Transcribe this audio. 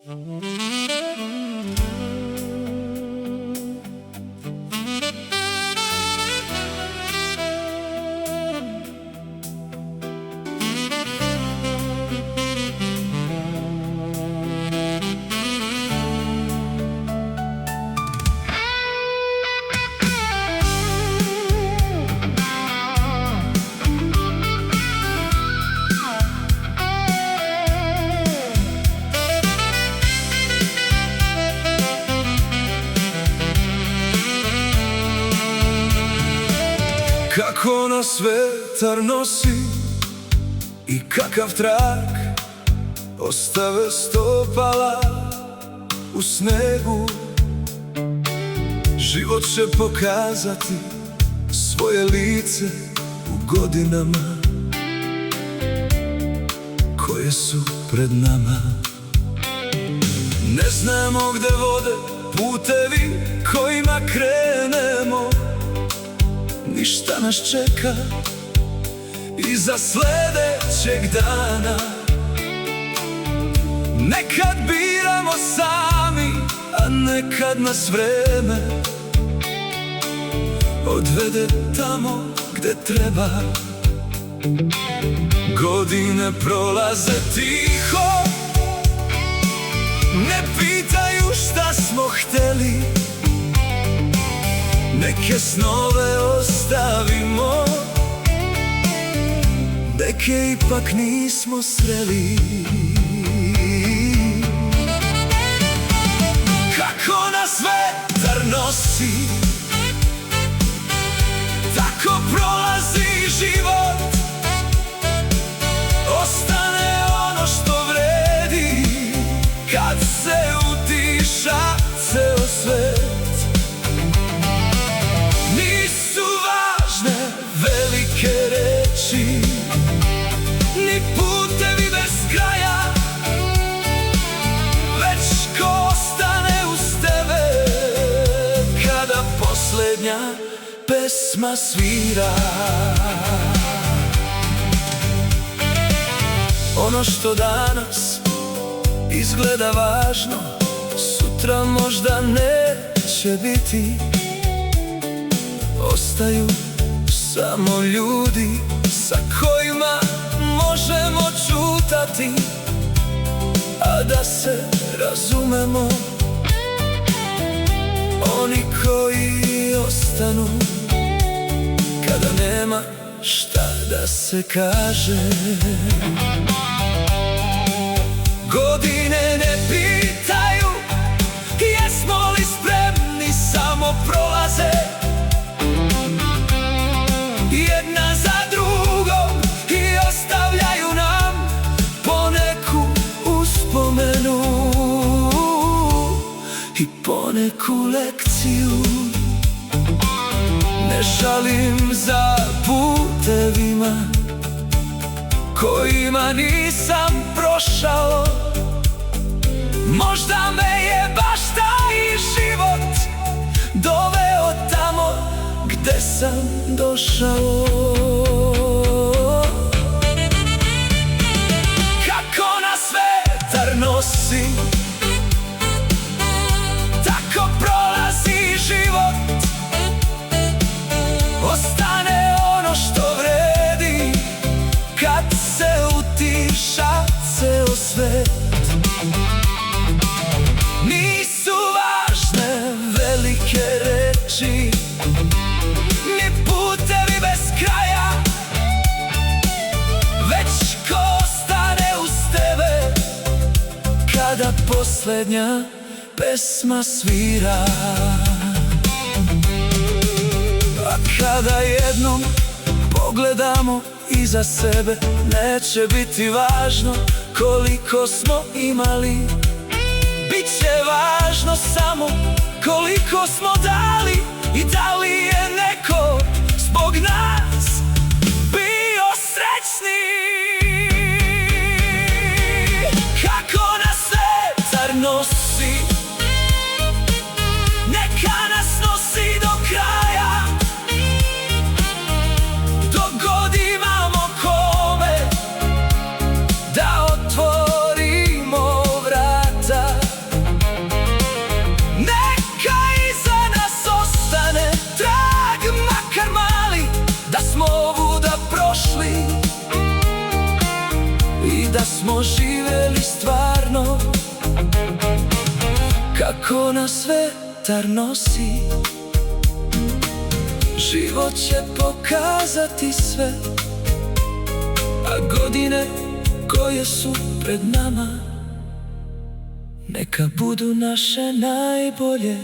Kako nas vetar nosi i kakav trag ostave stopala u snegu. Život će pokazati svoje lice u godinama koje su pred nama. Ne znamo gde vode putevi kojima krenemo, ni šta nas čeka iza sledećeg dana. Nekad biramo sami, a nekad nas vreme odvede tamo gde treba. Godine prolaze tiho, ne pitaju šta smo hteli. Neke snove ostavimo, neke ipak nismo sreli. Kako nas vetar nosi, tako prolazi život. Ostane ono što vredi kad se utiša ceo svet. Nisu važne velike reči, ni putevi bez kraja, već ko ostane uz tebe kada poslednja pesma svira. Ono što danas izgleda važno, sutra možda neće biti. Ostaju samo ljudi sa kojima možemo čutati, a da se razumemo. Oni koji ostanu kada nema šta da se kaže. Godine ne pitaju jesmo li spremni, samo prolaze jedna za drugom i ostavljaju nam poneku uspomenu i poneku lekciju. Ne žalim za putevima kojima nisam prošao. Možda me je baš taj život doveo tamo gde sam došao. Kako nas vetar nosi, tako prolazi život. Ostane ono što vredi kad se utiša ceo svet. Nisu važne velike reči, ni putevi bez kraja, već ko ostane uz tebe kada poslednja pesma svira. A kada jednom pogledamo iza sebe, neće biti važno koliko smo imali. Biće važno samo koliko smo dali i da li je neko zbog nas bio srećni. Kako nas vetar nosi, neka nas nosi do kraja. Dok god imamo kome da otvorimo vrata. da smo živeli stvarno, kako nas vetar nosi. Život će pokazati sve, a godine koje su pred nama neka budu naše najbolje.